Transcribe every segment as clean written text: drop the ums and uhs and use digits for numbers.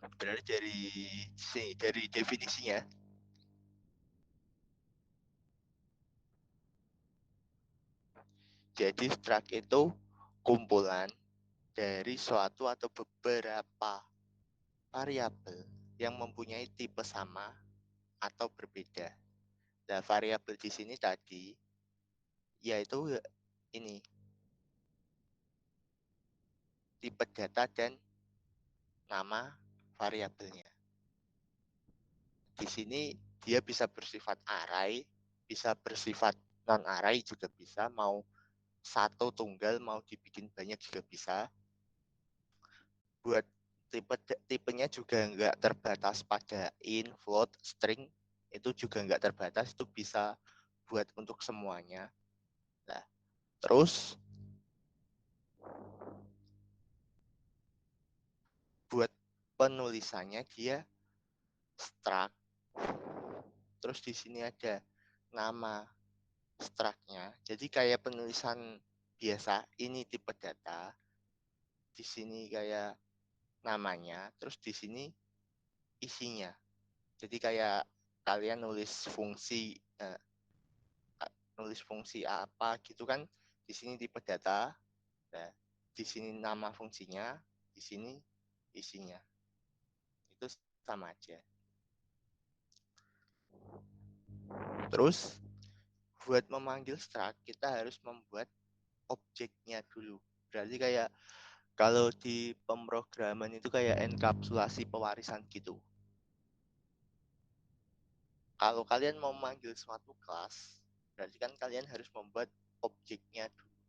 Berarti dari definisinya, jadi struct itu kumpulan dari suatu atau beberapa variabel yang mempunyai tipe sama atau berbeda. Nah, variabel di sini tadi yaitu ini tipe data dan nama variabelnya. Di sini dia bisa bersifat array, bisa bersifat non array juga bisa, mau satu tunggal mau dibikin banyak juga bisa. Buat tipenya juga nggak terbatas pada int, float, string, itu juga nggak terbatas, itu bisa buat untuk semuanya. Nah, terus buat penulisannya dia struct, terus di sini ada nama struct-nya. Jadi kayak penulisan biasa, ini tipe data, di sini kayak namanya, terus di sini isinya. Jadi kayak kalian nulis fungsi apa gitu kan, di sini tipe data, nah, di sini nama fungsinya, di sini isinya. Itu sama aja. Terus buat memanggil struct kita harus membuat objeknya dulu. Berarti kayak kalau di pemrograman itu kayak enkapsulasi pewarisan gitu. Kalau kalian mau memanggil suatu kelas, berarti kan kalian harus membuat objeknya dulu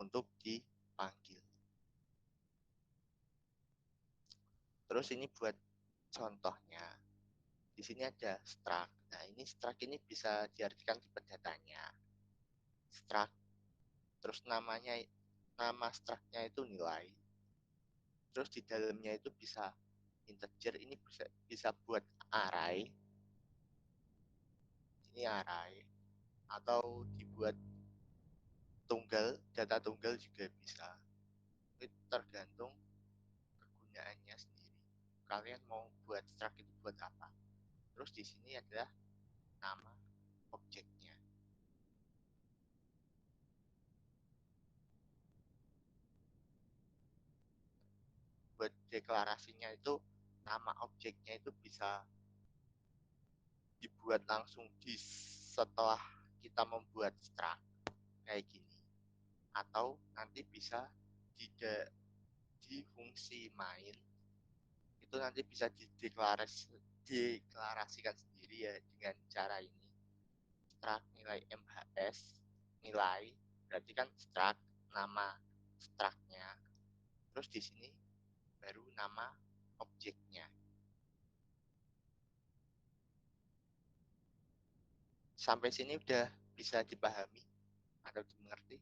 untuk dipanggil. Terus ini buat contohnya. Di sini ada struct. Nah, ini struct ini bisa diartikan tipe datanya. Struct. Terus nama struct-nya itu nilai. Terus di dalamnya itu bisa integer, ini bisa buat array. Ini array atau dibuat tunggal, data tunggal juga bisa. Itu tergantung kegunaannya sendiri. Kalian mau buat struct itu buat apa? Terus di sini adalah nama objeknya. Buat deklarasinya itu nama objeknya itu bisa dibuat langsung setelah kita membuat struct kayak gini, atau nanti bisa di fungsi main itu nanti bisa dideklarasikan sendiri ya dengan cara ini. Struct nilai MHS, nilai berarti kan struct nama structnya, terus di sini baru nama objeknya. Sampai sini udah bisa dipahami atau dimengerti?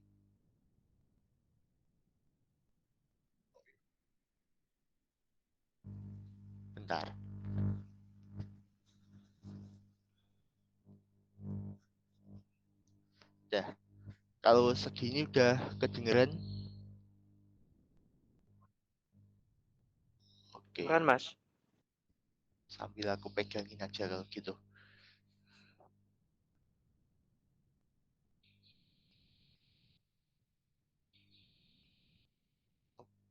Bentar. Udah. Kalau segini udah kedengeran? Oke. Bukan, Mas. Sambil aku pegangin aja kalau gitu.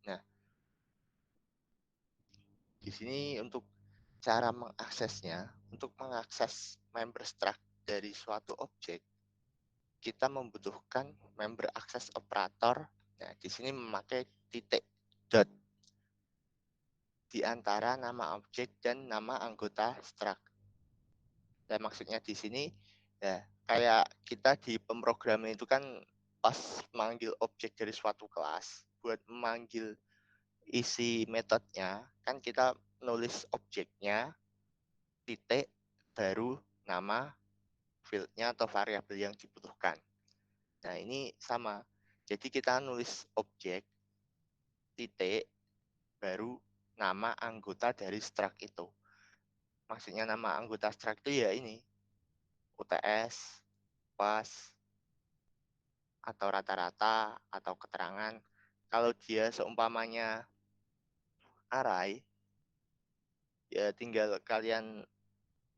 Nah, di sini untuk cara mengaksesnya, untuk mengakses member struct dari suatu objek, kita membutuhkan member access operator. Nah, di sini memakai titik dot di antara nama objek dan nama anggota struct. Dan maksudnya di sini, ya kayak kita di pemrograman itu kan pas manggil objek dari suatu kelas, buat memanggil isi metodenya, kan kita nulis objeknya, titik, baru nama fieldnya atau variabel yang dibutuhkan. Nah, ini sama. Jadi kita nulis objek, titik, baru nama anggota dari struct itu. Maksudnya nama anggota struct itu ya ini, UTS, pas, atau rata-rata, atau keterangan. Kalau dia seumpamanya array, ya tinggal kalian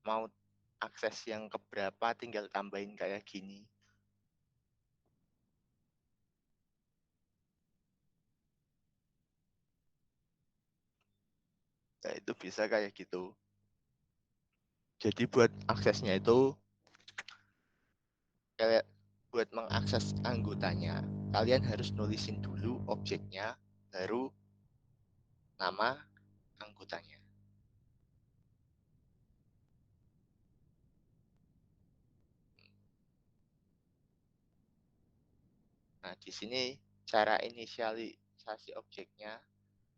mau akses yang keberapa, tinggal tambahin kayak gini. Nah, itu bisa kayak gitu. Jadi buat aksesnya itu, kayak buat mengakses anggotanya, kalian harus nulisin dulu objeknya, baru nama anggotanya. Nah, di sini cara inisialisasi objeknya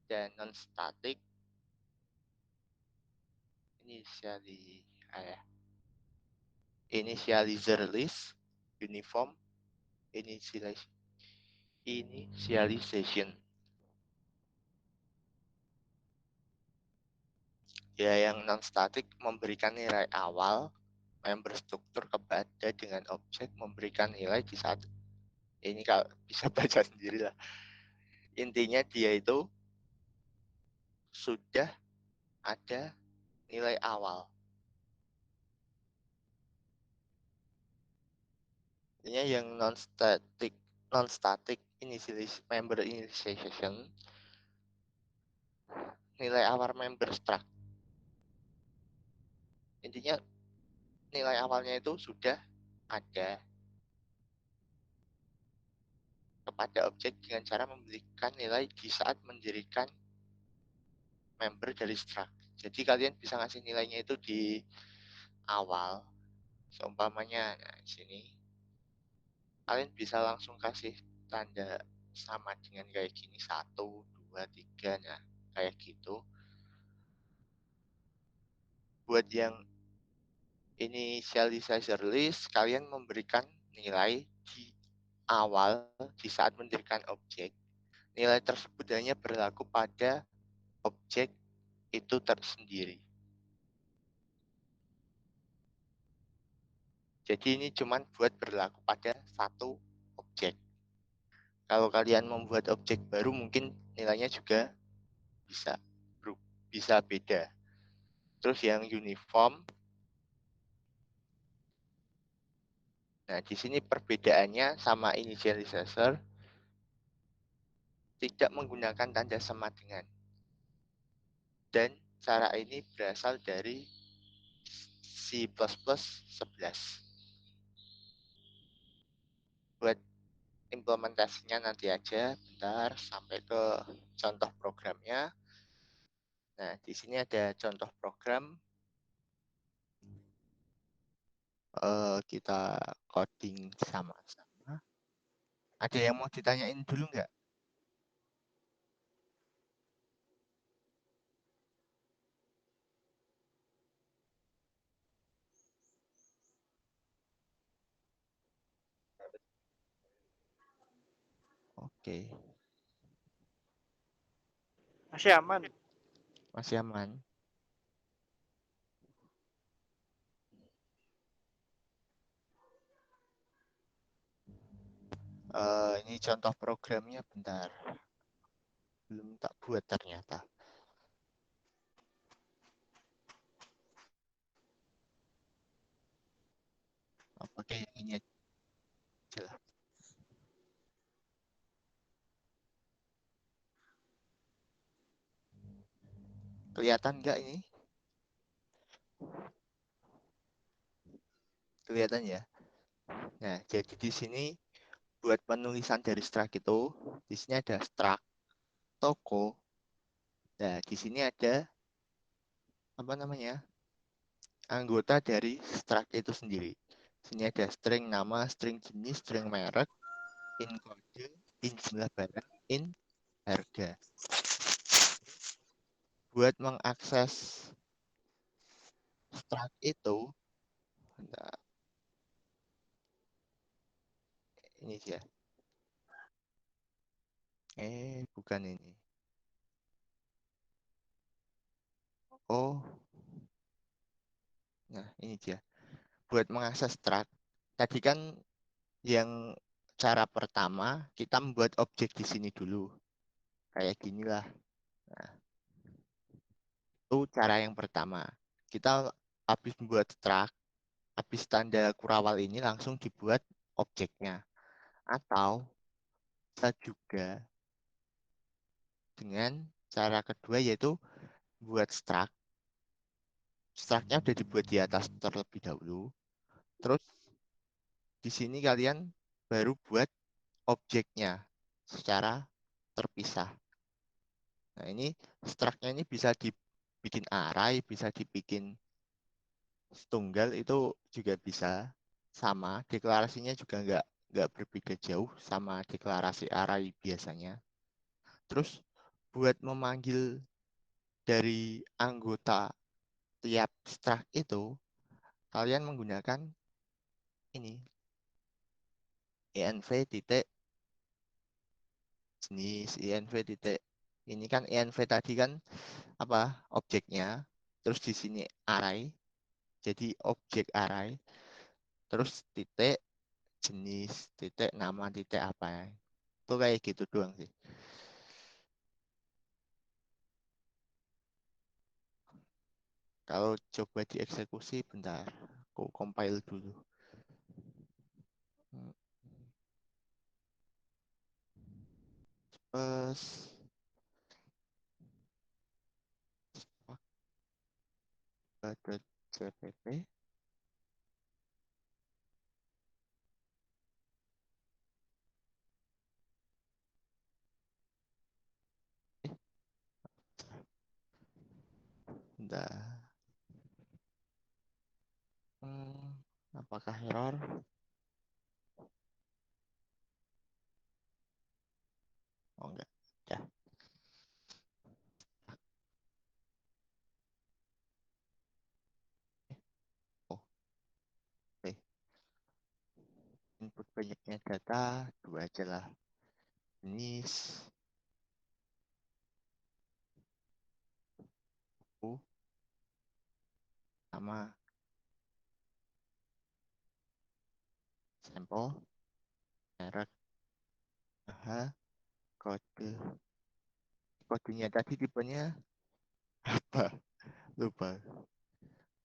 dan non-static initializer list, uniform, initialization. Ya, yang non-static memberikan nilai awal member struktur kepada dengan objek memberikan nilai di saat ini, kalau bisa baca sendiri lah. Intinya dia itu sudah ada nilai awal. Intinya yang non-static member initialization, nilai awal member struct. Intinya nilai awalnya itu sudah ada kepada objek dengan cara memberikan nilai di saat mendirikan member dari struct. Jadi kalian bisa ngasih nilainya itu di awal. Seumpamanya, nah di sini kalian bisa langsung kasih tanda sama dengan kayak gini, 1, 2, 3, nah kayak gitu. Buat yang initializer list, kalian memberikan nilai di awal di saat mendirikan objek. Nilai tersebut hanya berlaku pada objek itu tersendiri. Jadi ini cuma buat berlaku pada satu objek. Kalau kalian membuat objek baru, mungkin nilainya juga bisa bisa beda. Terus yang uniform, nah di sini perbedaannya sama initializer, tidak menggunakan tanda sama dengan. Dan cara ini berasal dari C++ 11. Buat implementasinya nanti aja, bentar sampai ke contoh programnya. Nah, di sini ada contoh program. Kita coding sama-sama. Ada yang mau ditanyain dulu nggak? Oke, Masih aman. masih aman. Ini contoh programnya, bentar. Belum tak buat ternyata. Oke, yang ini aja lah. Kelihatan nggak ini? Kelihatan ya? Nah, jadi di sini buat penulisan dari struct itu, di sini ada struct toko. Nah, di sini ada apa namanya? Anggota dari struct itu sendiri. Sini ada string nama, string jenis, string merek, in kode, in jumlah barang, in harga. Buat mengakses struct itu, nah, ini dia. Bukan ini. Oh, nah ini dia. Buat mengakses struct, tadi kan yang cara pertama kita membuat objek di sini dulu. Kayak ginilah. Nah, Itu cara yang pertama. Kita habis membuat struct, habis tanda kurawal ini langsung dibuat objeknya. Atau bisa juga dengan cara kedua yaitu buat struct. Struct-nya udah dibuat di atas terlebih dahulu. Terus di sini kalian baru buat objeknya secara terpisah. Nah ini struct-nya ini bisa dibikin array, bisa dibikin tunggal itu juga bisa sama. Deklarasinya juga nggak berbeda jauh sama deklarasi array biasanya. Terus buat memanggil dari anggota tiap struct itu, kalian menggunakan ini env titik jenis env titik ini kan env tadi kan apa objeknya, terus di sini array, jadi objek array, terus titik jenis titik nama titik apa ya, itu kayak gitu doang sih. Kalau coba dieksekusi bentar, aku compile dulu. Terus .cpp bentar. Apakah error? Oh enggak. Ya. Oh, oke. Input banyaknya data dua aja lah. Jenis U sama sampel merek H kode. Kodenya tadi tipenya apa? Lupa.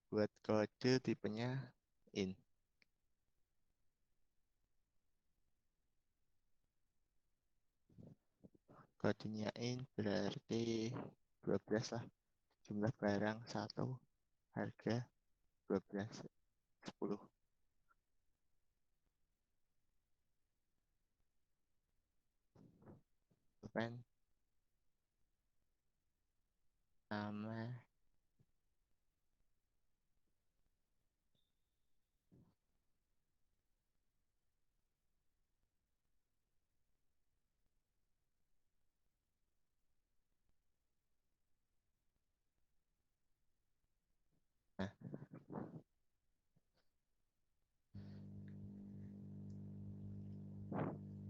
Buat kode tipenya in. Kodenya in berarti 12 lah. Jumlah barang 1, harga 12, 10. Bukan nama. Nah,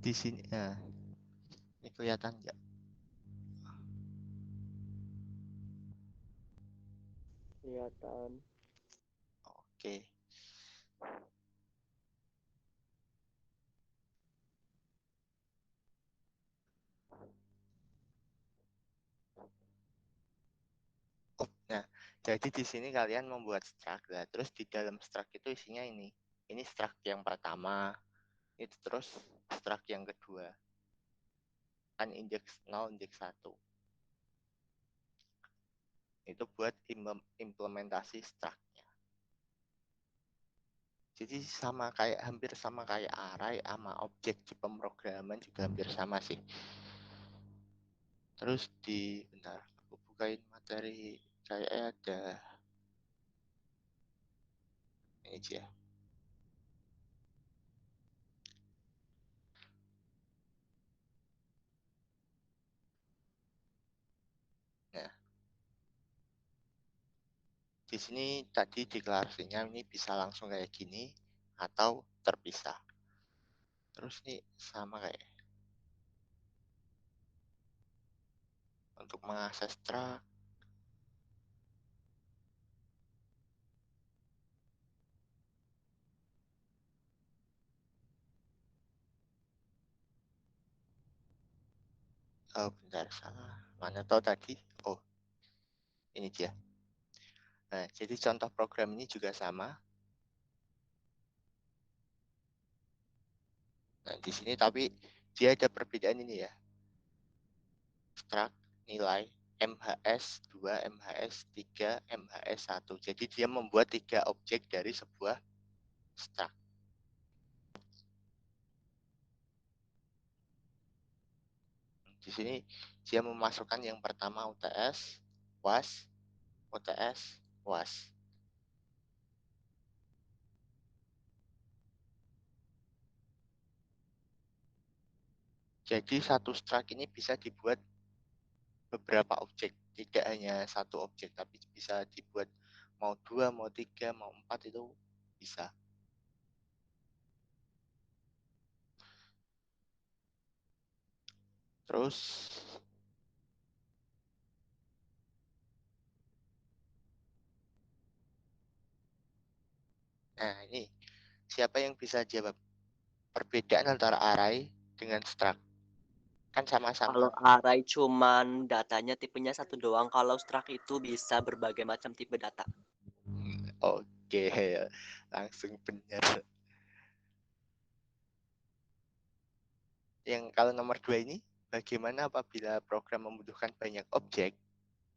di sini ini kelihatan nggak? Kelihatan. Oke. Oh, nah, jadi di sini kalian membuat struct, lah. Terus di dalam struct itu isinya ini. Ini struct yang pertama, itu terus struct yang kedua. Kan indeks 0, indeks 1. Itu buat implementasi struct-nya. Jadi sama kayak hampir sama kayak array sama objek di pemrograman juga hampir sama sih. Terus bentar, aku bukain materi kayaknya ada ini aja. Nah, di sini tadi deklarasinya ini bisa langsung kayak gini atau terpisah. Terus nih sama kayak untuk mengakses track. Oh, bentar salah. Mana tahu tadi? Oh, ini dia. Nah, jadi contoh program ini juga sama. Nah, di sini tapi dia ada perbedaan ini ya. Struct nilai MHS 2, MHS 3, MHS 1. Jadi dia membuat 3 objek dari sebuah struct. Di sini dia memasukkan yang pertama UTS, UAS, UTS, UAS. Jadi satu struct ini bisa dibuat beberapa objek, tidak hanya satu objek, tapi bisa dibuat mau 2, mau 3, mau 4 itu bisa. Terus nah ini siapa yang bisa jawab perbedaan antara array dengan struct? Kan sama-sama. Kalau array cuman datanya tipenya satu doang, kalau struct itu bisa berbagai macam tipe data. Oke, langsung benar. Yang kalau nomor 2 ini, bagaimana apabila program membutuhkan banyak objek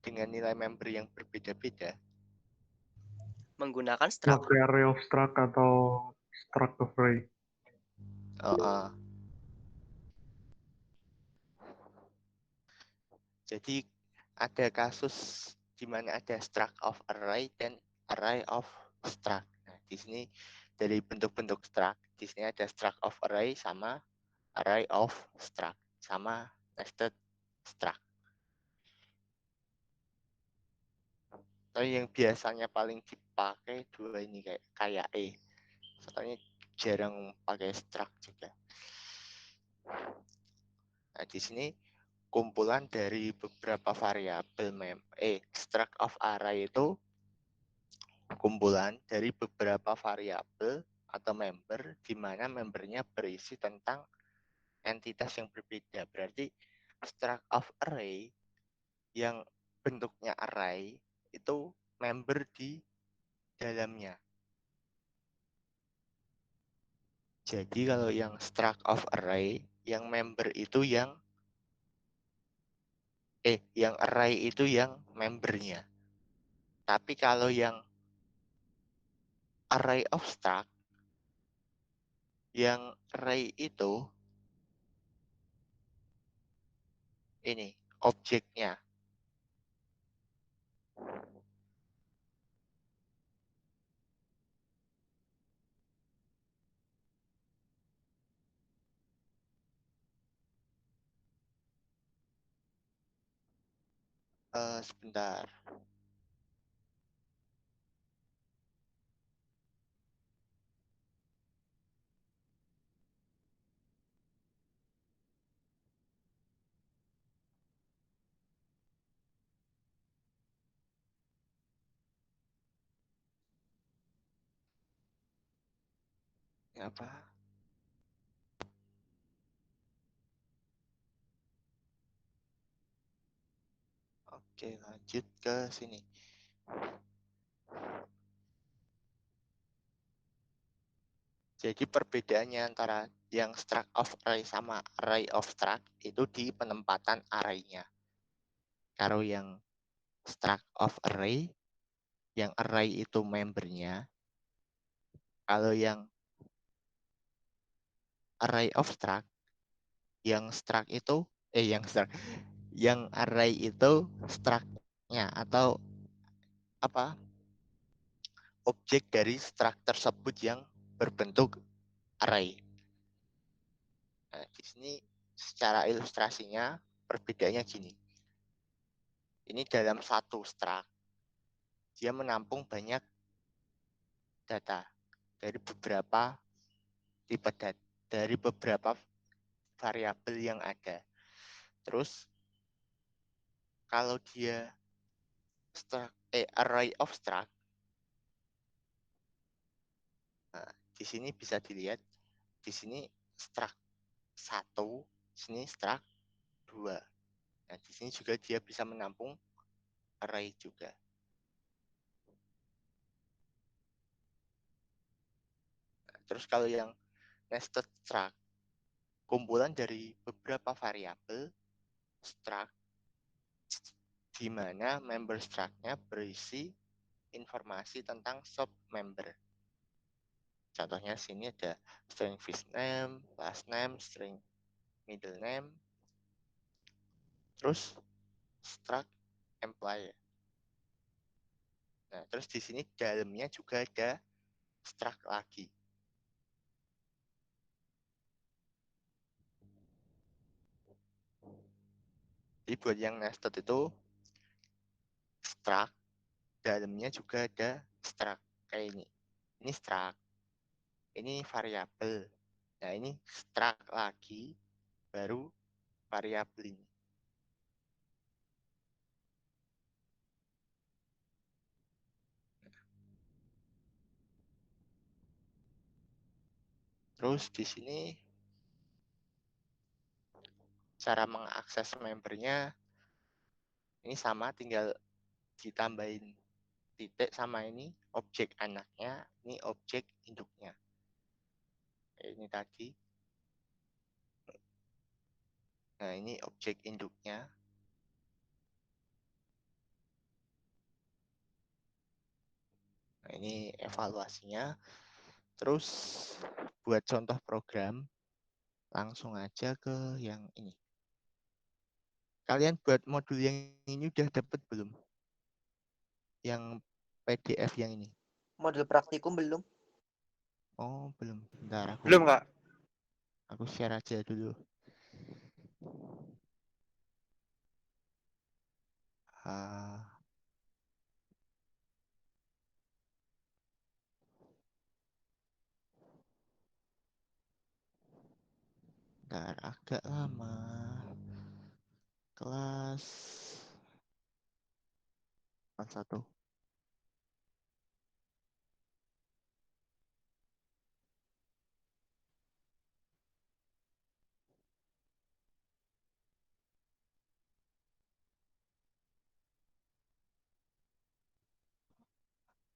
dengan nilai member yang berbeda-beda? Menggunakan struct. Pakai array of struct atau struct of array. Jadi ada kasus di mana ada struct of array dan array of struct. Nah, di sini dari bentuk-bentuk struct, di sini ada struct of array sama array of struct sama nested struct. Tapi yang biasanya paling dipakai dua ini kayak soalnya jarang pakai struct juga. Nah, di sini kumpulan dari beberapa variabel struct of array itu kumpulan dari beberapa variabel atau member di mana membernya berisi tentang entitas yang berbeda. Berarti struct of array yang bentuknya array itu member di dalamnya. Jadi kalau yang struct of array, yang member itu yang array itu yang membernya. Tapi kalau yang array of struct, yang array itu ini objeknya. Sebentar. Apa? Oke, lanjut ke sini. Jadi perbedaannya antara yang struct of array sama array of struct itu di penempatan array-nya. Kalau yang struct of array, yang array itu membernya. Kalau yang array of struct, yang struct itu yang array itu struct-nya atau apa? Objek dari struct tersebut yang berbentuk array. Nah, di sini secara ilustrasinya perbedaannya gini. Ini dalam satu struct, dia menampung banyak data dari beberapa tipe data, dari beberapa variabel yang ada. Terus kalau dia array of struct, nah, di sini bisa dilihat di sini struct 1, sini struct 2. Nah, di sini juga dia bisa menampung array juga. Terus kalau yang nested struct, kumpulan dari beberapa variabel struct di mana member struct-nya berisi informasi tentang sub member. Contohnya sini ada string first name, last name, string middle name, terus struct employee. Nah, terus di sini dalamnya juga ada struct lagi. Jadi buat yang nested itu struct dalamnya juga ada struct kayak ini. Ini struct, ini variabel. Nah, ini struct lagi baru variabel ini. Terus di sini cara mengakses membernya ini sama, tinggal ditambahin titik sama ini objek anaknya, ini objek induknya. Ini tadi. Nah, ini objek induknya. Nah, ini evaluasinya. Terus buat contoh program, langsung aja ke yang ini. Kalian buat modul yang ini udah dapet belum? Yang PDF yang ini? Modul praktikum belum? Oh, belum. Bentar, Belum, Kak. aku share aja dulu. Bentar, agak lama. Kelas 1.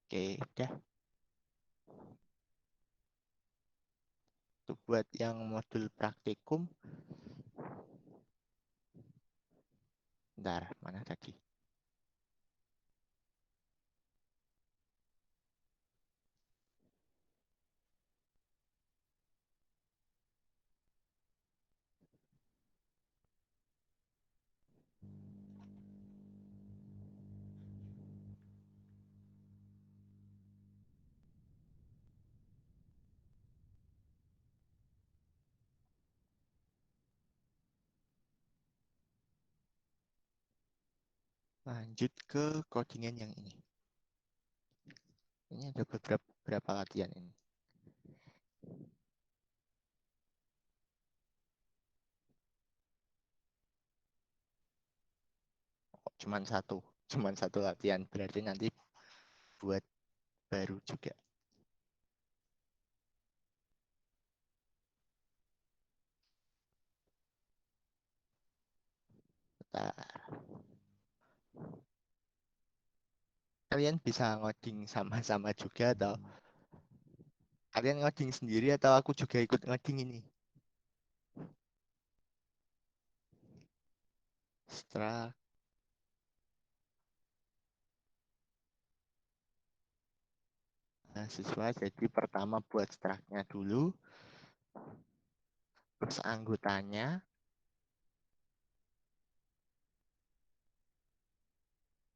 Oke, udah. Untuk buat yang modul praktikum. Bentar, mana tadi? Lanjut ke codingan yang ini. Ini ada beberapa latihan ini. Oh, cuman satu latihan. Berarti nanti buat baru juga. Bentar. Kalian bisa ngoding sama-sama juga atau kalian ngoding sendiri atau aku juga ikut ngoding ini? Struct. Nah, siswa jadi pertama buat struct-nya dulu. Terus anggotanya.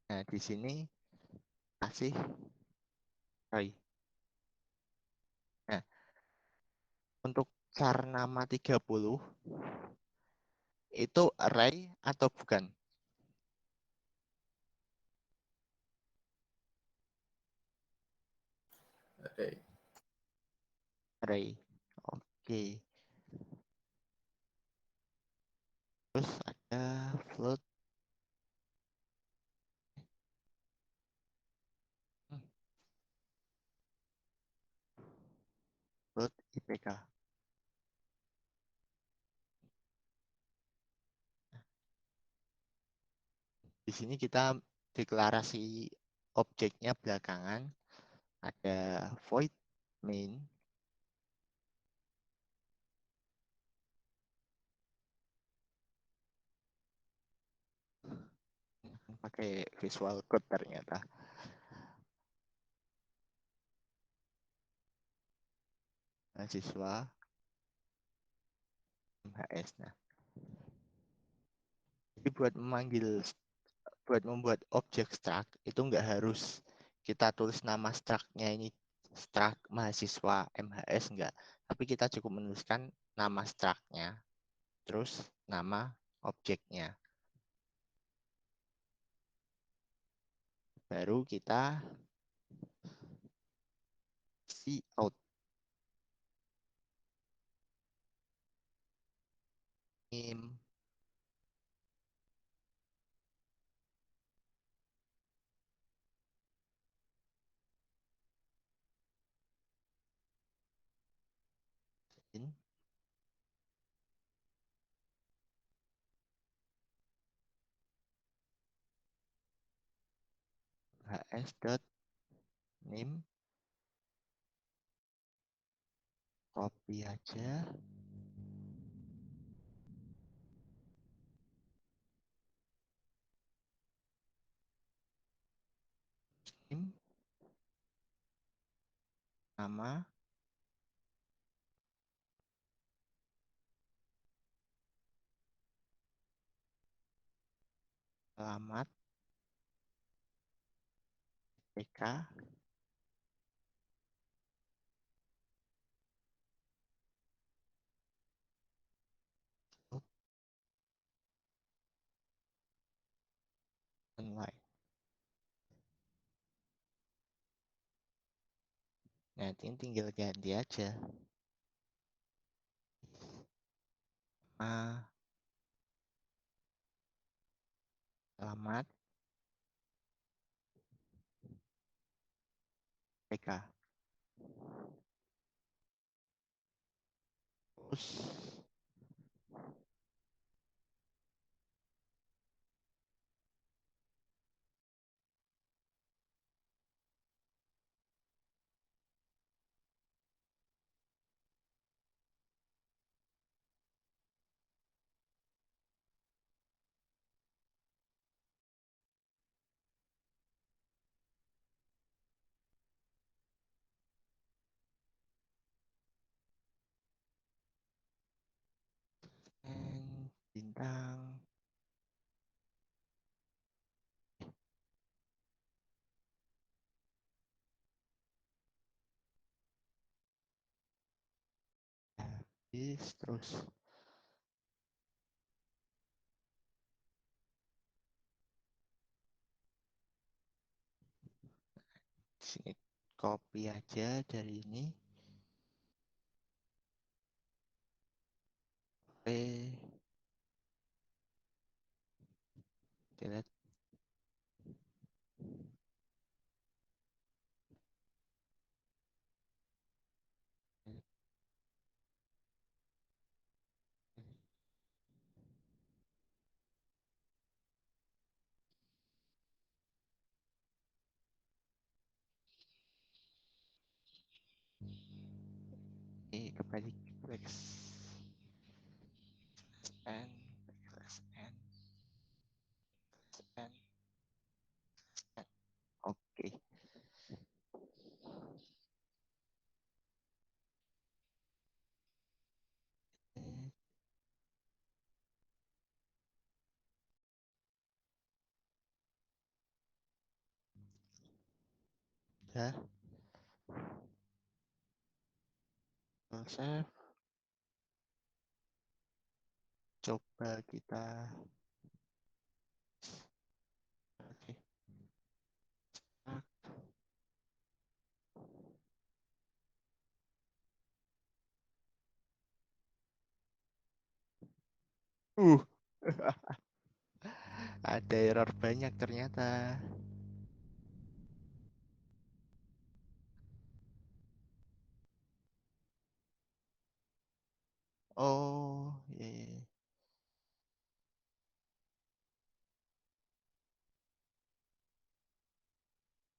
Nah, di sini kasih Roy. Nah, untuk char nama 30 itu array atau bukan? Array. Oke. Terus ada float. Float IPK. Di sini kita deklarasi objeknya belakangan. Ada void main. pakai Visual Code ternyata. Mahasiswa MHS. Nah, jadi buat membuat objek struct itu nggak harus kita tulis nama struct-nya ini struct mahasiswa MHS enggak, tapi kita cukup menuliskan nama struct-nya terus nama objeknya, baru kita see out name in hs.name, copy aja, name, nama, alamat, TK, online. Nanti tinggal ganti aja nama, alamat, TK. Terus bintang, habis terus sini copy aja dari ini, delete. Ini kembali flex n n n. Oke. Udah. Save. Coba kita. Oke. Uh. Ada error banyak ternyata. Oh, iya, iya, iya.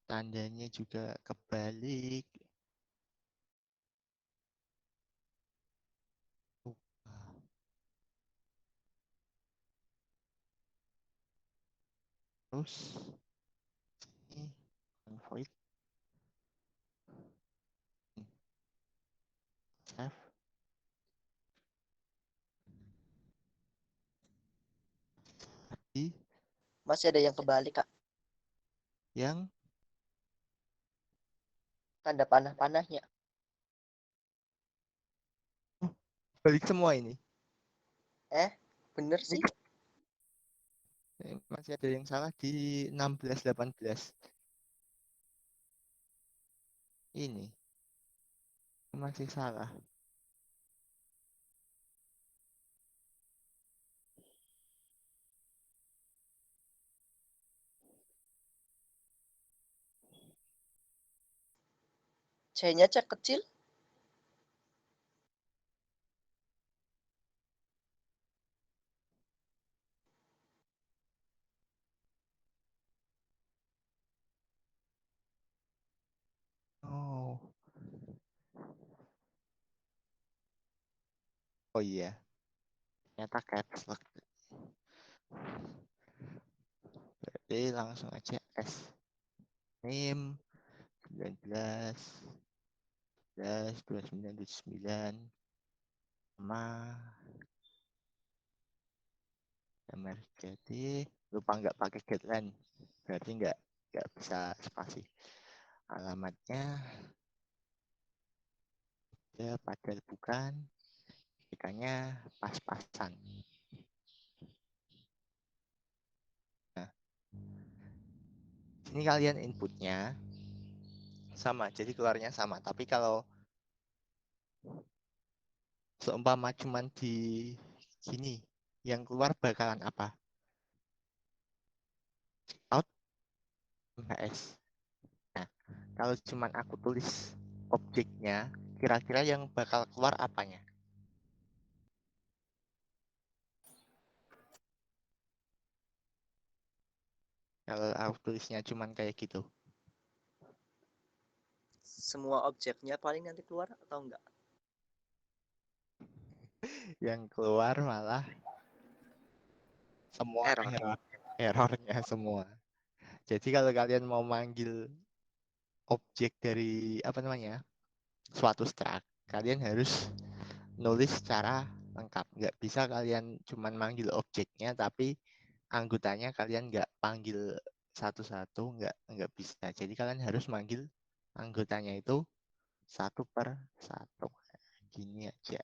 Tandanya juga kebalik. Terus ini void save di Masih ada yang kebalik, Kak. yang Tanda panah-panahnya. balik semua ini. Bener Ini sih. masih ada yang salah di 16-18. Ini masih salah. C-nya cek kecil. Oh. Oh iya. Ternyata caps lock. Berarti langsung aja S. Name 19 29 sama jadi lupa nggak pakai getline, berarti nggak bisa spasi. Alamatnya ya padahal bukan, ikannya pas-pasan. Nah, ini kalian inputnya sama, jadi keluarnya sama. Tapi kalau seumpama cuman di gini, yang keluar bakalan apa? Out MHS. Nah, kalau cuman aku tulis objeknya, kira-kira yang bakal keluar apanya? Kalau aku tulisnya cuman kayak gitu. Semua objeknya paling nanti keluar atau enggak? Yang keluar malah semua Error. errornya semua. Jadi kalau kalian mau manggil objek dari apa namanya suatu struct, kalian harus nulis secara lengkap. Nggak bisa kalian cuman manggil objeknya, tapi anggotanya kalian nggak panggil satu-satu, nggak bisa. Jadi kalian harus manggil anggotanya itu satu per satu. Gini aja.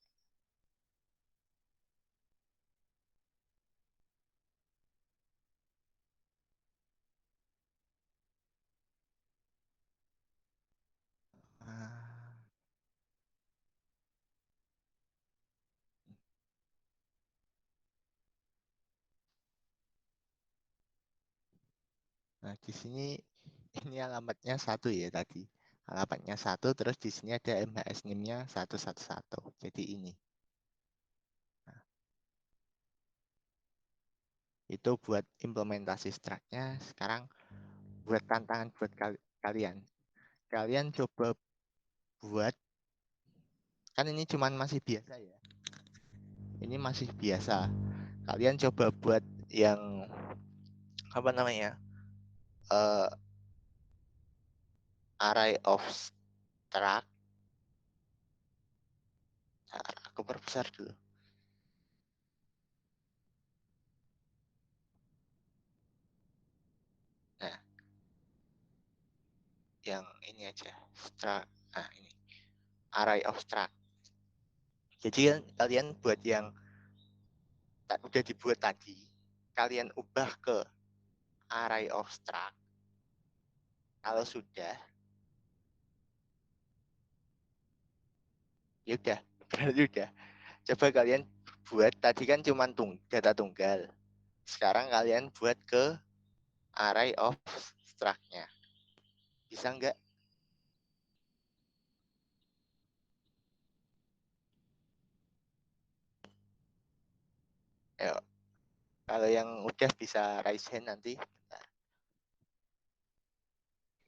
Nah, di sini ini alamatnya satu ya tadi. Alamatnya satu, terus di sini ada MHS NIM-nya 111. Jadi ini. Nah, itu buat implementasi struct-nya. Sekarang buat tantangan buat kalian. Kalian coba buat, kan ini cuman masih biasa ya. Ini masih biasa. Kalian coba buat yang apa namanya? Array of struct. Aku perbesar dulu. Nah, yang ini aja. Struct. Nah, ini. Array of struct. Jadi kan kalian buat yang udah dibuat tadi, kalian ubah ke array of struct. Kalau sudah, ya udah, berarti udah. Coba kalian buat, tadi kan cuma data tunggal. Sekarang kalian buat ke array of struct-nya. Bisa nggak? Ayo. Kalau yang udah bisa raise hand nanti.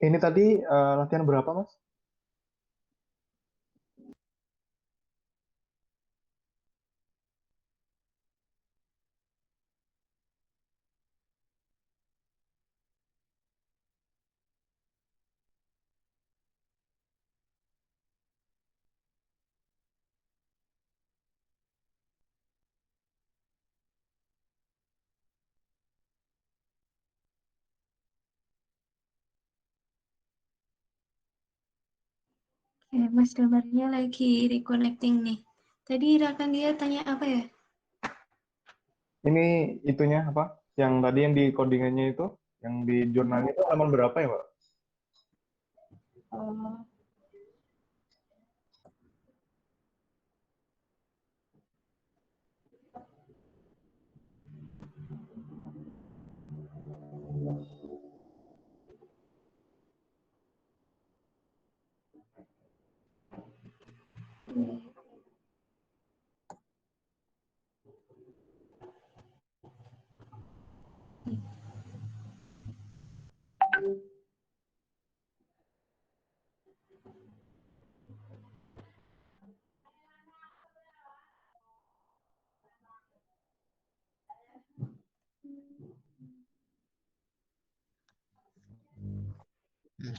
Ini tadi latihan berapa, Mas? Mas gambarnya lagi reconnecting nih. Tadi rekan dia tanya apa ya? Ini itunya apa? Yang tadi yang di codingannya itu, yang di jurnalnya itu halaman berapa ya, Mbak? Oh,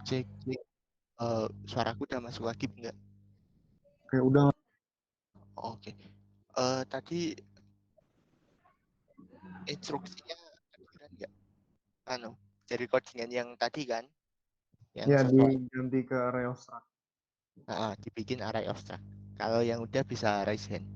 Cek, cek. Suaraku udah masuk lagi enggak? Oke, udah. Oke. Tadi instruksinya kedengeran nggak? Anu, dari codingan yang tadi kan, yang Ya, sesuai. diganti ke Reostrat. Dibikin array of struct. Kalau yang udah bisa raise hand.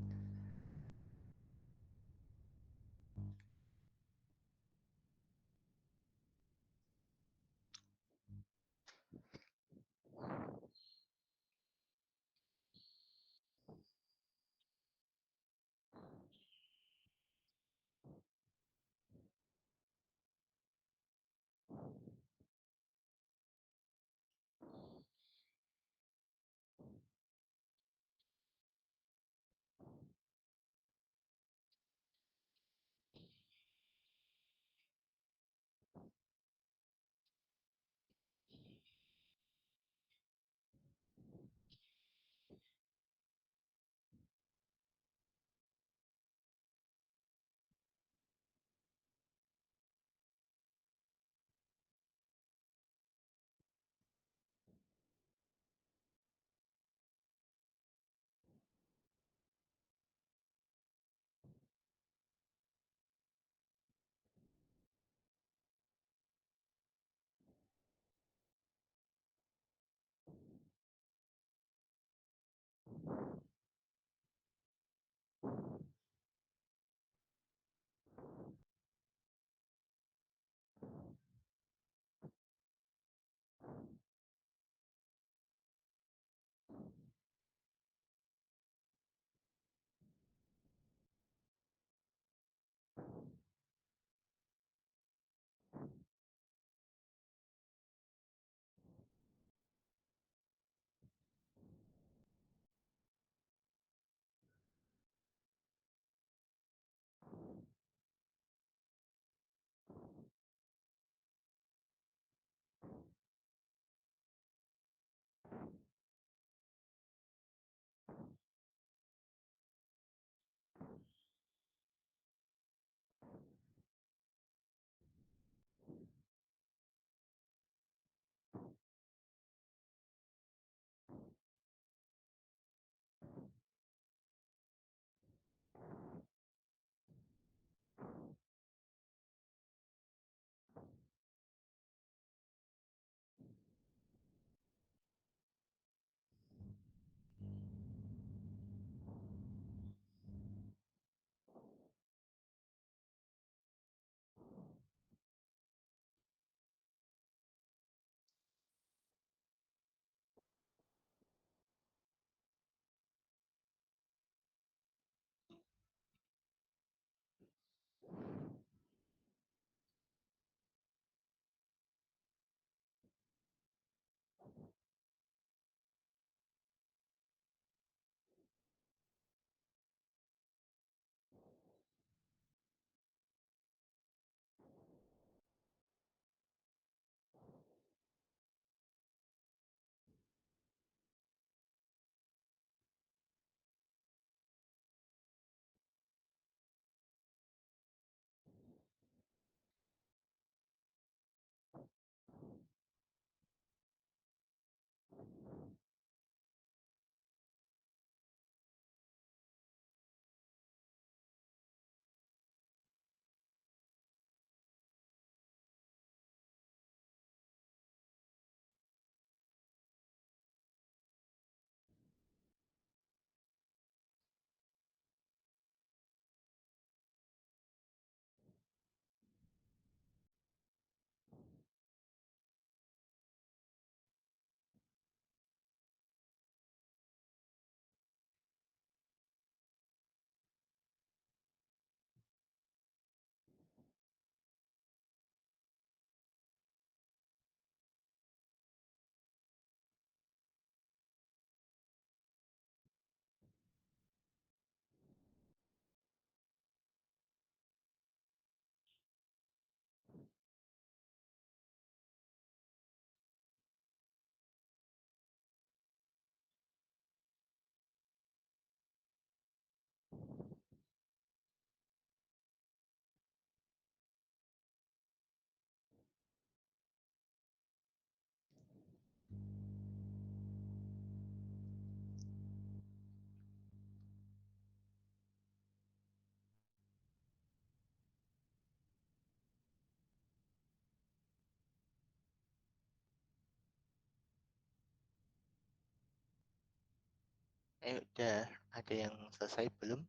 Udah ada yang selesai belum?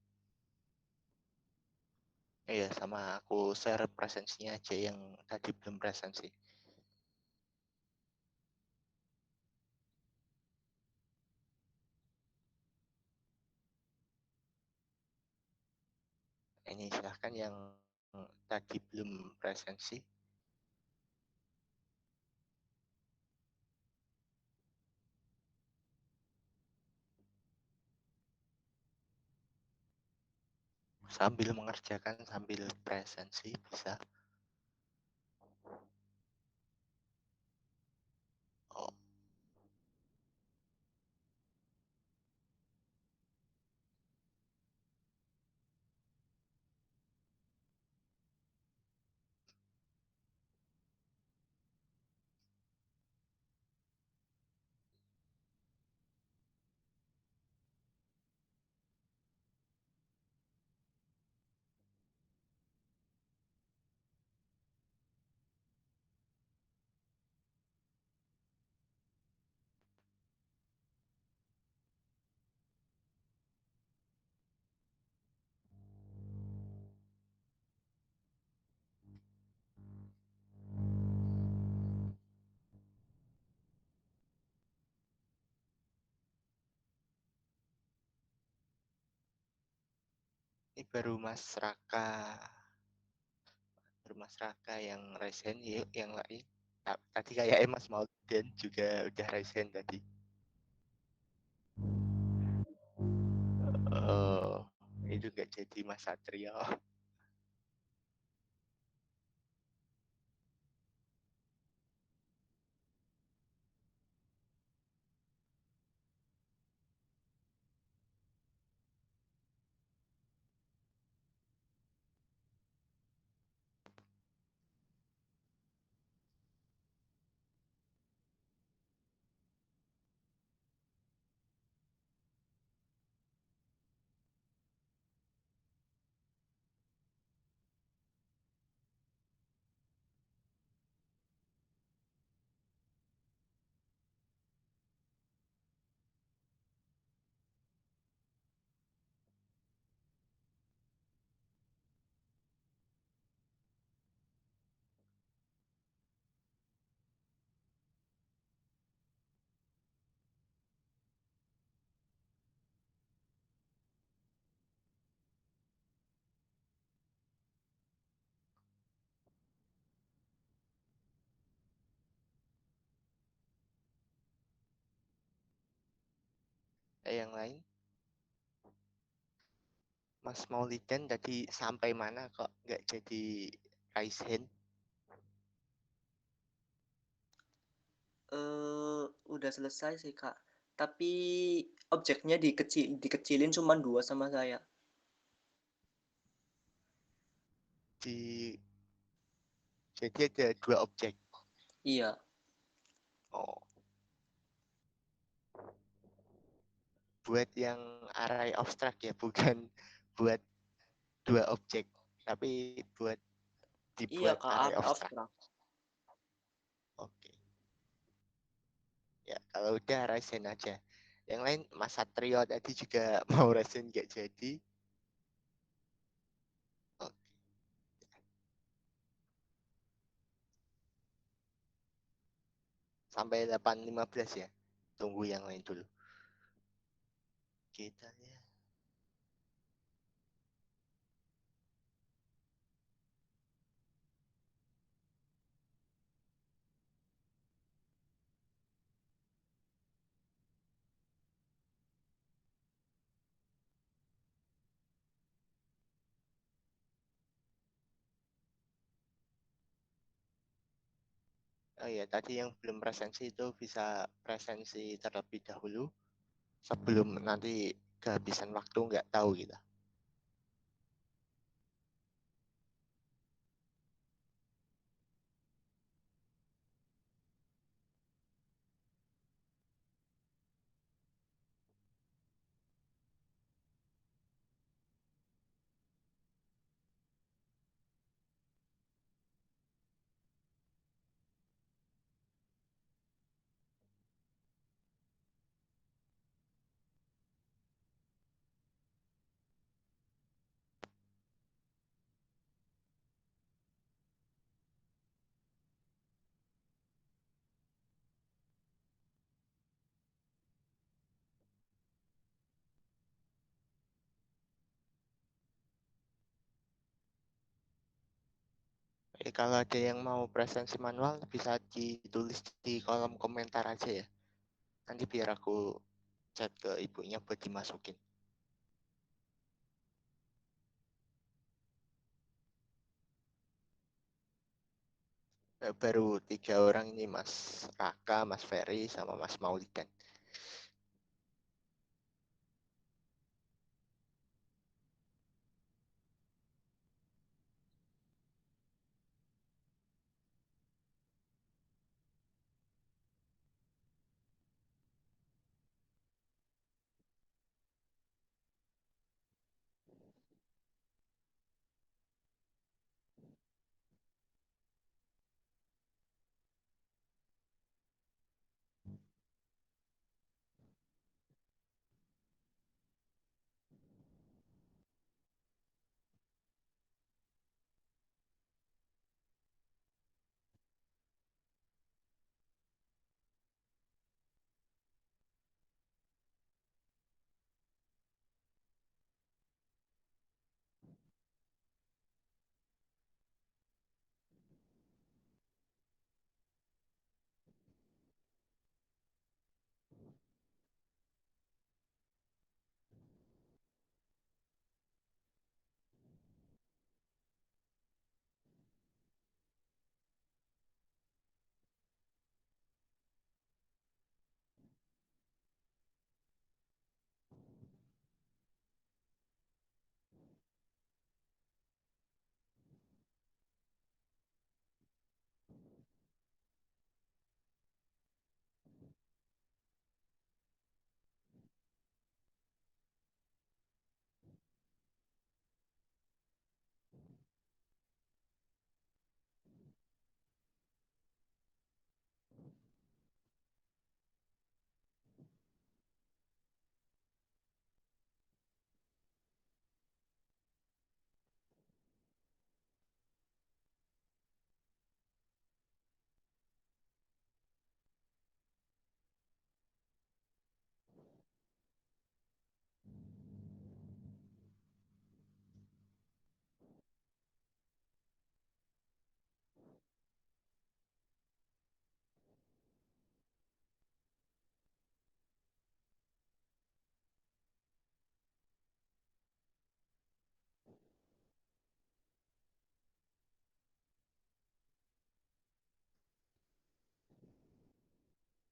Iya, sama aku share presensinya aja yang tadi belum presensi. Ini silahkan yang tadi belum presensi. Sambil mengerjakan, sambil presensi bisa. Oh, ini baru Mas Raka yang resen, yuk yang lain. Tadi kayak Mas Mauden juga udah resen tadi. Oh, itu gak jadi Mas Satrio. Yang lain? Mas Mauliden tadi sampai mana kok nggak jadi raise hand? Udah selesai sih Kak. Tapi objeknya dikecilin cuma 2 sama saya. Jadi ada 2 objek. Iya. Oh. Buat yang array abstract ya, bukan buat 2 objek, tapi buat Iya dibuat Kak, array array abstract. abstract. Oke. Ya, kalau udah resen aja. Yang lain Mas Satrio tadi juga mau resen nggak jadi. Oke. Sampai 8.15 ya. Tunggu yang lain dulu. Kita lihat. Oh ya, tadi yang belum presensi itu bisa presensi terlebih dahulu sebelum nanti kehabisan waktu nggak tahu kita. Kalau ada yang mau presensi manual bisa ditulis di kolom komentar aja ya. Nanti biar aku chat ke ibunya buat dimasukin. Baru 3 orang ini, Mas Raka, Mas Ferry, sama Mas Maulidan.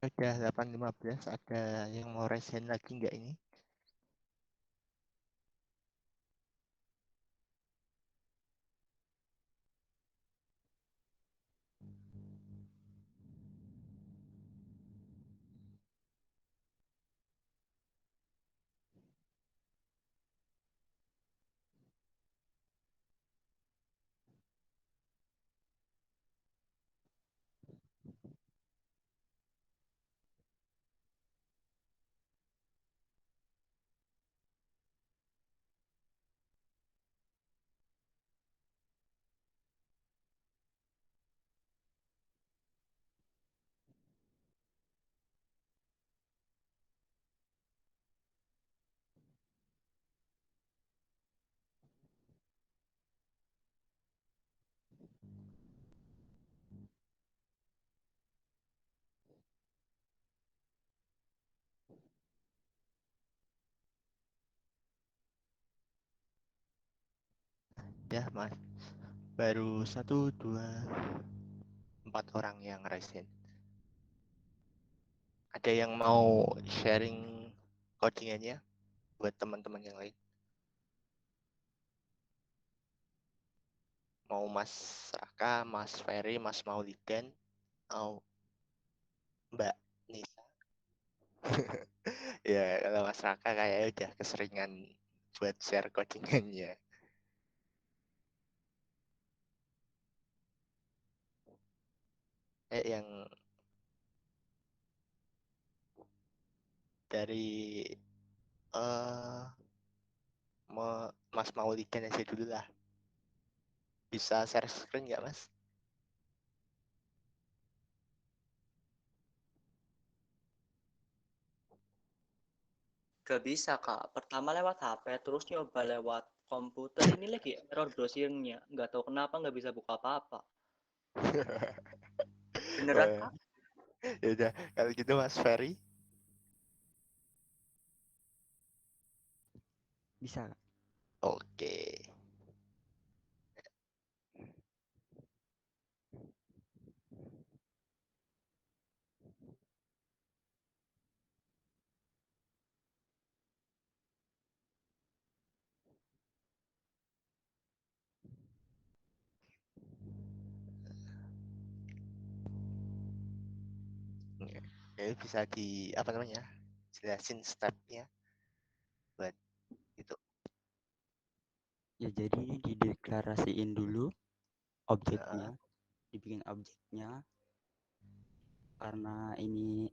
Udah 8.15, ada yang mau resen lagi nggak ini? Ya, Mas. Baru 1, 2, 4 orang yang resen. Ada yang mau sharing codingannya buat teman-teman yang lain? Mau Mas Raka, Mas Ferry, Mas Maulidan, mau Mbak Nisa? Ya, kalau Mas Raka kayaknya udah keseringan buat share codingannya. Yang dari Mas Maulidan aja dulu lah. Bisa share screen nggak, Mas? Gak bisa kak. Pertama lewat HP, terus nyoba lewat komputer. Ini lagi error browsingnya. Nggak tahu kenapa nggak bisa buka apa-apa. Beneran, Wah, Kak? ya udah kalau gitu Mas Ferry. Bisa. Oke. Ya, bisa di apa namanya? Jelasin stepnya buat itu. Ya jadi ini dideklarasiin dulu objeknya, Nah, dibikin objeknya karena ini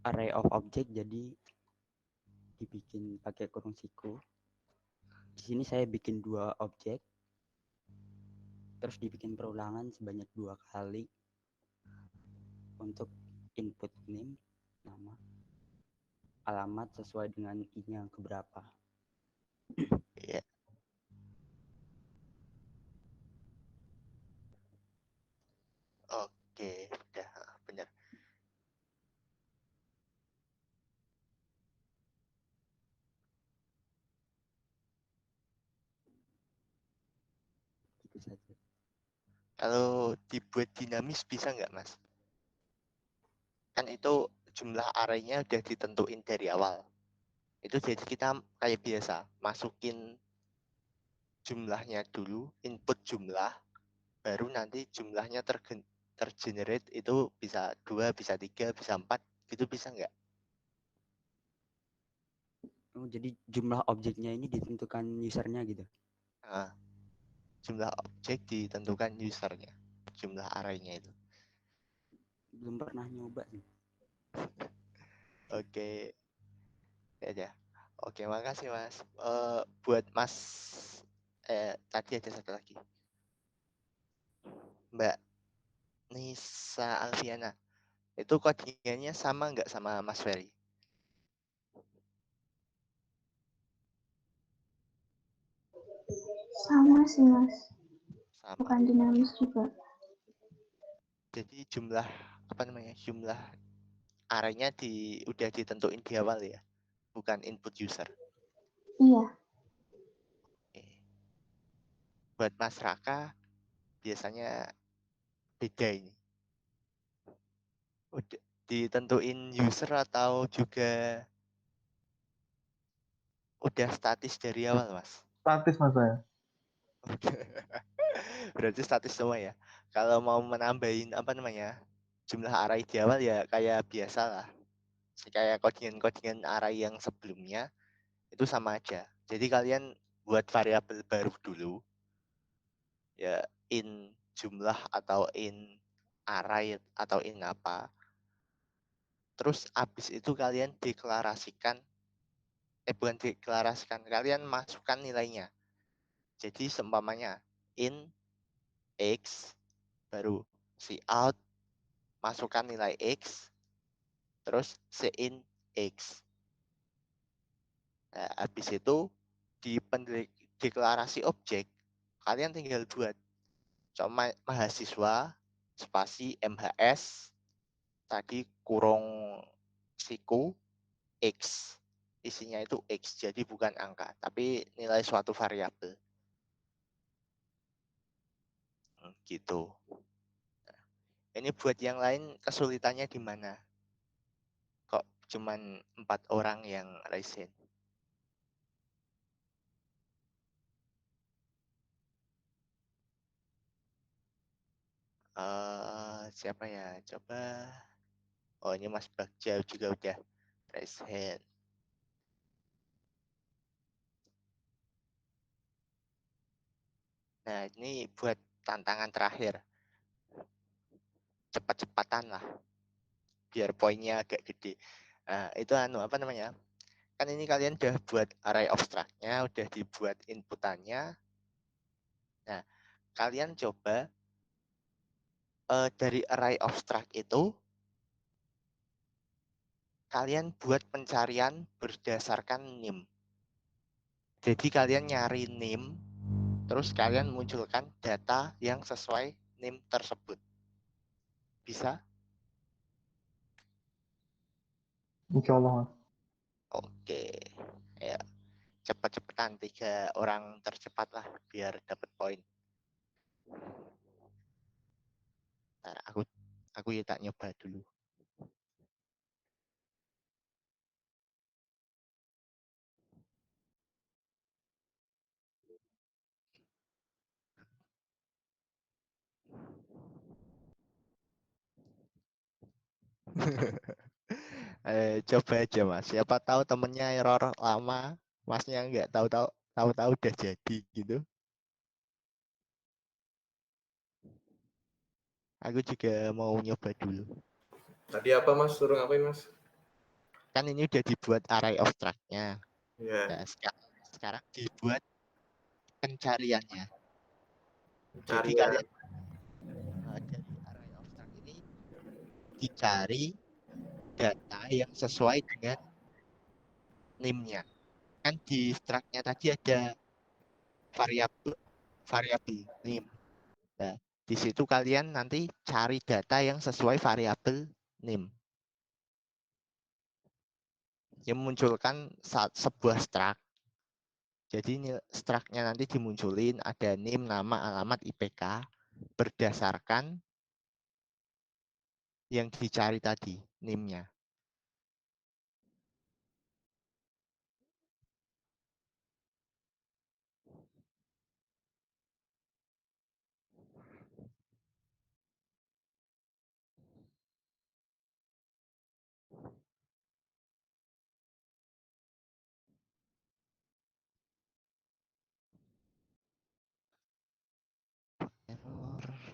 array of object jadi dibikin pakai kurung siku. Di sini saya bikin 2 objek, terus dibikin perulangan sebanyak 2 kali untuk input name, nama, alamat sesuai dengan i-nya yang keberapa. ya. Oke, udah benar. Gitu saja. Kalau dibuat dinamis bisa nggak, Mas? Kan itu jumlah array-nya udah ditentuin dari awal. Itu jadi kita kayak biasa, masukin jumlahnya dulu, input jumlah, baru nanti jumlahnya tergenerate itu bisa 2, bisa 3, bisa 4, gitu bisa nggak? Oh, jadi jumlah objeknya ini ditentukan usernya gitu. Nah, jumlah objek ditentukan usernya, jumlah array-nya itu. Belum pernah nyoba sih. Oke, ya aja. Oke, makasih Mas. Buat Mas, tadi ada satu lagi, Mbak Nisa Alfiana. Itu codingannya sama nggak sama Mas Ferry? Sama sih, Mas. Sama. Bukan dinamis juga. Jadi jumlah apa namanya? Jumlah array-nya udah ditentuin di awal ya, bukan input user. Iya. Oke. Buat Mas Raka biasanya beda ini. Udah ditentuin user atau juga udah statis dari awal, Mas? Statis Mas saya. Berarti statis semua ya. Kalau mau menambahin apa namanya? Jumlah array di awal ya kayak biasa lah. Kayak codingan-codingan array yang sebelumnya itu sama aja. Jadi kalian buat variabel baru dulu. Ya in jumlah atau in array atau in apa. Terus abis itu kalian deklarasikan, bukan deklarasikan, kalian masukkan nilainya. Jadi seumpamanya in x, baru cout, masukkan nilai x, terus in x. Nah, habis itu di deklarasi objek, kalian tinggal buat cuma mahasiswa spasi MHS tadi kurung siku x, isinya itu x, jadi bukan angka tapi nilai suatu variabel gitu. Nah, ini buat yang lain kesulitannya di mana? Kok cuman 4 orang yang raise hand? Siapa ya? Coba. Oh, ini Mas Bagja juga udah raise hand. Nah, ini buat tantangan terakhir. Cepat-cepatan lah. Biar poinnya agak gede. Nah, itu apa namanya? Kan ini kalian udah buat array abstraknya, udah dibuat inputannya. Nah, kalian coba dari array abstrak itu, kalian buat pencarian berdasarkan name. Jadi kalian nyari name, terus kalian munculkan data yang sesuai name tersebut. Bisa? Insya Allah, Mas. Oke. Ya, cepat-cepatan 3 orang tercepat lah biar dapat poin. Ntar aku ya tak nyoba dulu. Coba aja Mas. Siapa tahu temennya error lama, Masnya nggak tahu-tahu udah jadi gitu. Aku juga mau nyoba dulu. Tadi apa Mas? Suruh ngapain Mas? Kan ini udah dibuat array of track-nya. Ya, Nah, sekarang dibuat pencariannya. Jadi cari ya. kalian dari array of track ini dicari data yang sesuai dengan name-nya. Kan di struct-nya tadi ada variabel name. Nah, di situ kalian nanti cari data yang sesuai variabel name. Yang memunculkan sebuah struct. Jadi struct-nya nanti dimunculin ada name, nama, alamat, IPK berdasarkan yang dicari tadi, name-nya. Error.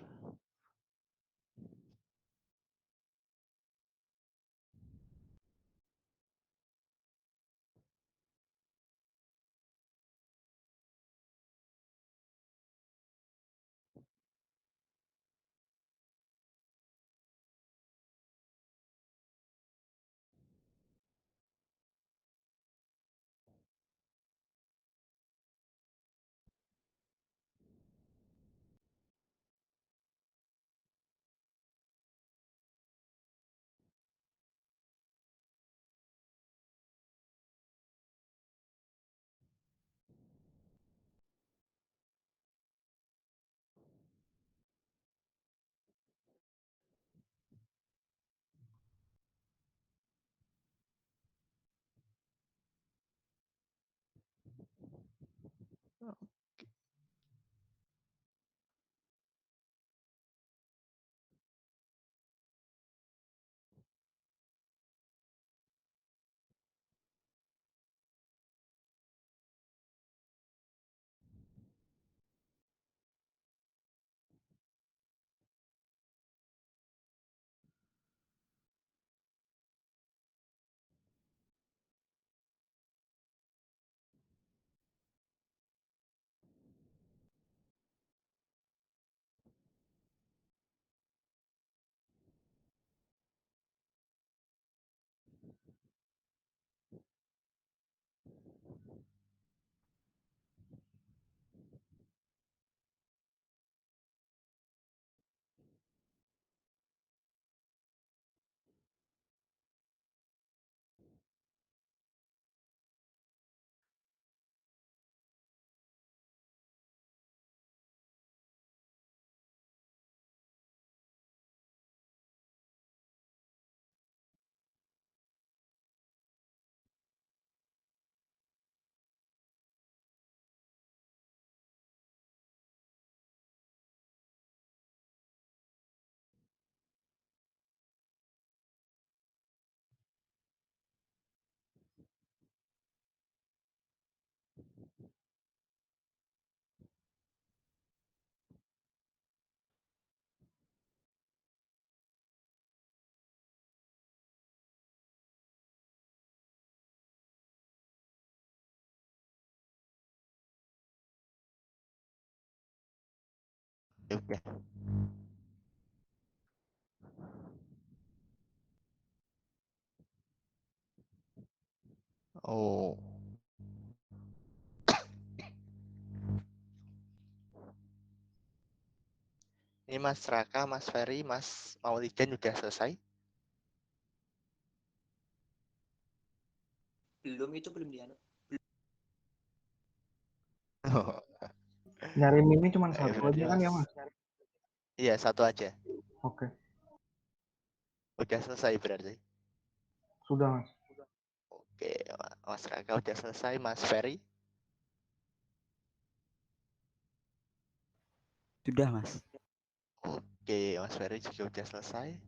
Ya udah. Oh. Ini Mas Raka, Mas Ferry, Mas Maulidan udah selesai? Belum, itu belum dianu. Nyari mini cuma Ya, satu berarti aja kan ya, Mas. Mas? Iya, satu aja. Oke, Udah selesai berarti. sudah, Mas. Oke, Mas Raka udah selesai, Mas Ferry. Sudah, Mas. Oke, Mas Ferry juga udah selesai.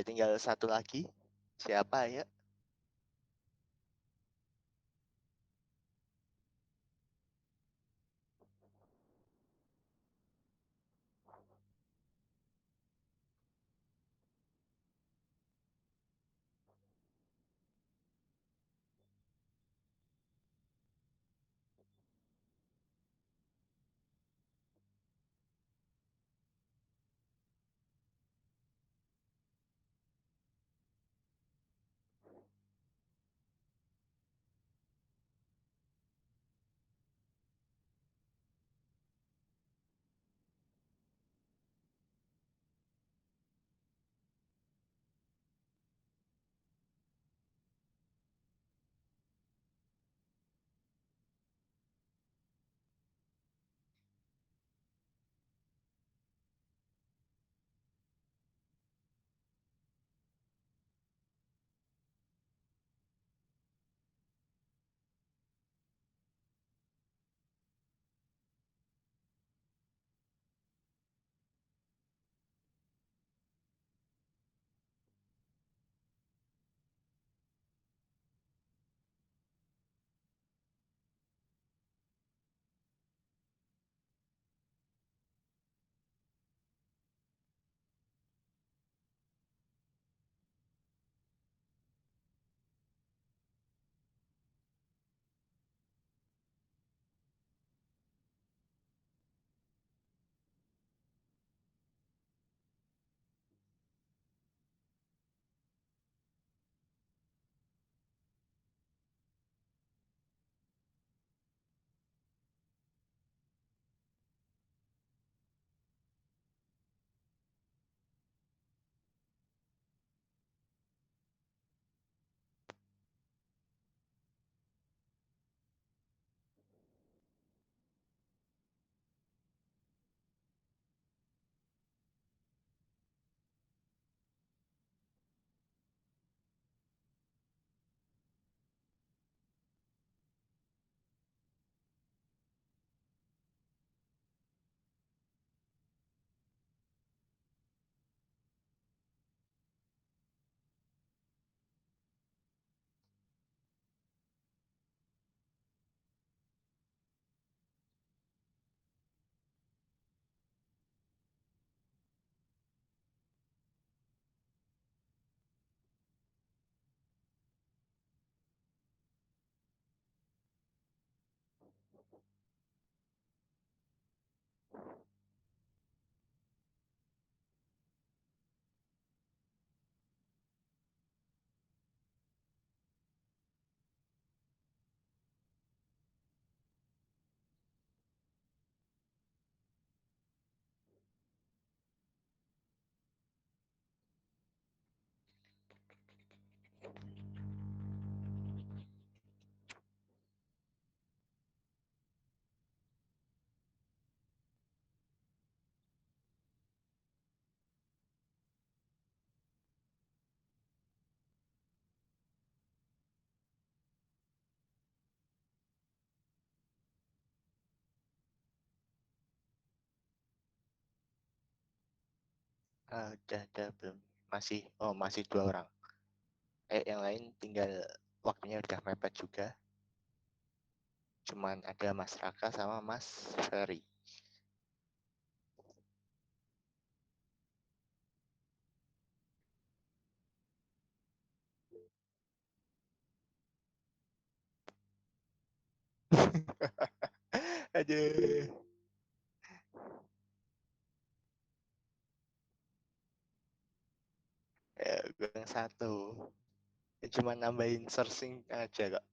Tinggal satu lagi. Siapa ya? Udah belum. Masih 2 orang. Yang lain tinggal waktunya udah mepet juga. Cuman ada Mas Raka sama Mas Ferry. Aduh. Gue yang satu. Cuma nambahin searching aja kok.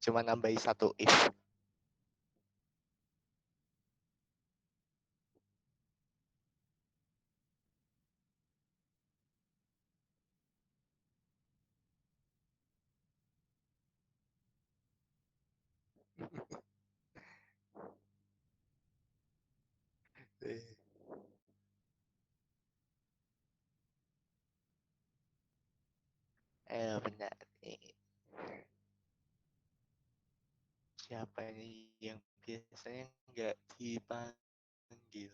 Cuma nambahin satu if. Benar nih. Siapa ini yang biasanya nggak dipanggil?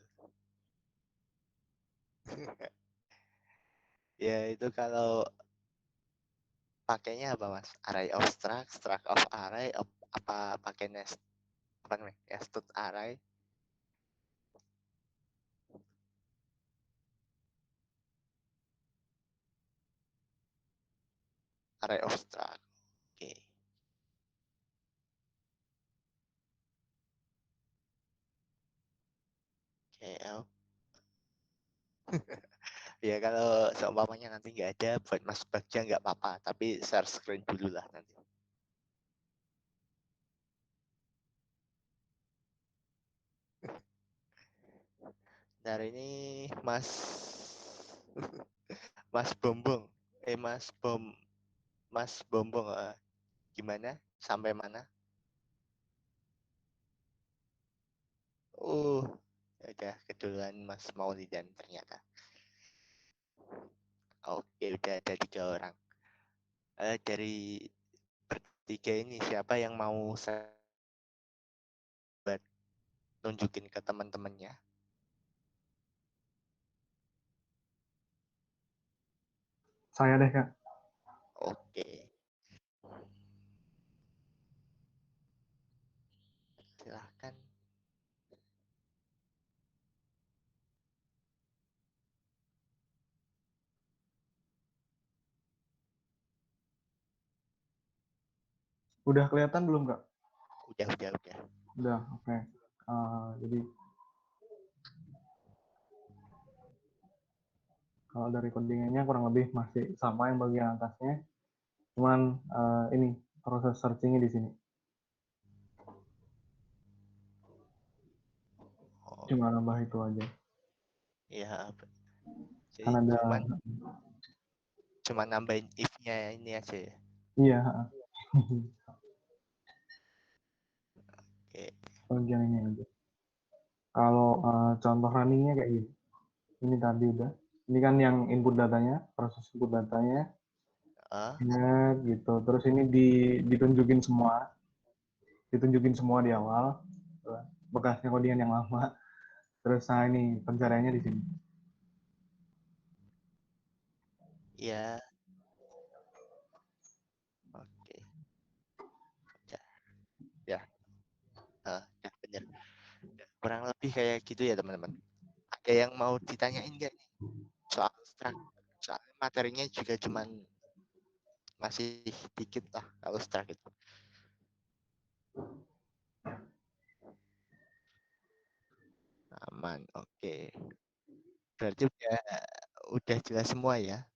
Ya itu kalau pakainya apa mas? Array of struct, struct of array, apa pakai nest? Apa namanya? Nested array. Array of struct. Oke. Oke. Ya kalau seumpamanya nanti nggak ada buat Mas Bagja nggak apa-apa, tapi share screen dulu lah nanti. Dari ini Mas Mas Bombong, Mas Bombong, gimana? Sampai mana? Udah keduluan Mas Maulidan ternyata. Oke, udah ada 3 orang. Dari bertiga ini siapa yang mau buat nunjukin ke teman-temannya? Saya deh, Kak. Oke. Silahkan. Udah kelihatan belum, Kak? Udah. Udah, oke. Jadi kalau dari codingannya kurang lebih masih sama yang bagian atasnya. Cuman ini proses searchingnya di sini. Cuma nambah itu aja. Iya. Jadi Kan ada cuma nambahin if-nya ini aja ya. iya. Oke. Bagian ini aja. Kalau contoh runningnya kayak gini. Ini tadi udah. Ini kan yang input datanya, proses input datanya. Gitu. Terus ini ditunjukin semua. Ditunjukin semua di awal. Bekasnya codingan yang lama. Terus ini pencariannya di sini. Iya. Oke. Ya. Ya benar. Kurang lebih kayak gitu ya teman-teman. Ada yang mau ditanyain nggak nih? Soal struct. Soal materinya juga cuman masih dikit lah kalau struct itu. Aman. Oke. Berarti udah jelas semua ya.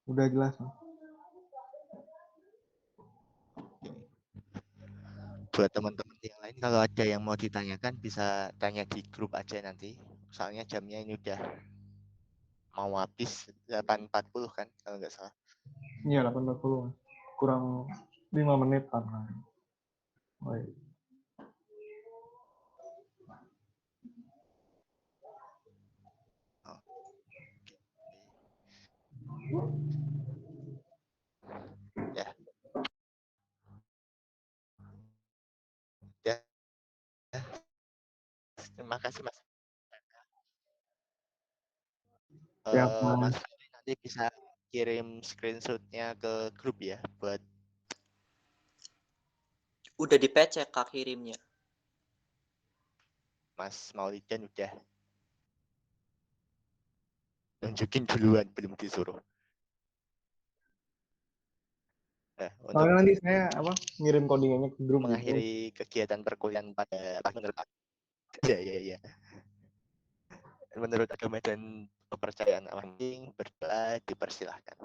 Udah jelas. Buat teman-teman yang lain kalau ada yang mau ditanyakan bisa tanya di grup aja nanti. Soalnya jamnya ini udah mau habis 8.40 kan kalau nggak salah. Iya, 8.40. Kurang 5 menit karena. Baik. Ya. Ya. Terima kasih Mas. Mas Ferry nanti bisa kirim screenshotnya ke grup ya buat. Udah dipecek Kak kirimnya. Mas Maulidan udah nunjukin duluan, belum disuruh. Untuk nanti saya ngirim codingannya ke grup mengakhiri kegiatan perkuliahan pada menurut ya. Menurut agama dan kepercayaan masing berdoa dipersilahkan.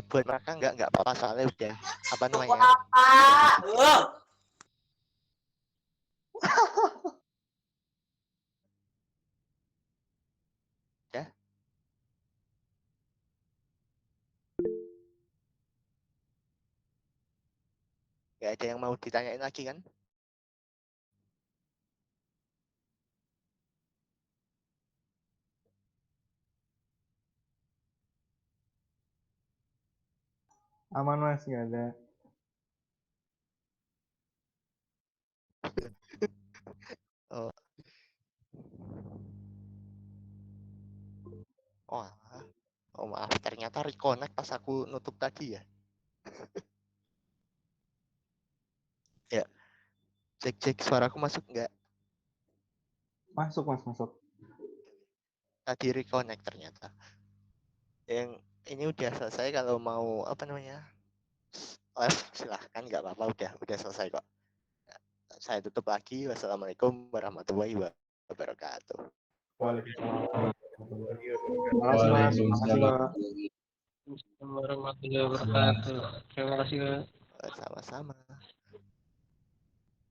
Buat mereka nggak apa-apa soalnya udah apa namanya? Nggak ada yang mau ditanyain lagi kan? Aman Mas, nggak ada. Oh. Oh, alah. Oh maaf, ternyata reconnect pas aku nutup tadi ya. Ya, cek suaraku masuk nggak? Masuk Mas, masuk. Tadi reconnect ternyata. Yang ini udah selesai, kalau mau apa namanya live silahkan, nggak apa-apa, udah selesai kok. Saya tutup lagi. Wassalamualaikum warahmatullahi wabarakatuh. Waalaikumsalam. Makasih Mas, makasih Pak. Warahmatullahi wabarakatuh. Terima kasih. Sama-sama.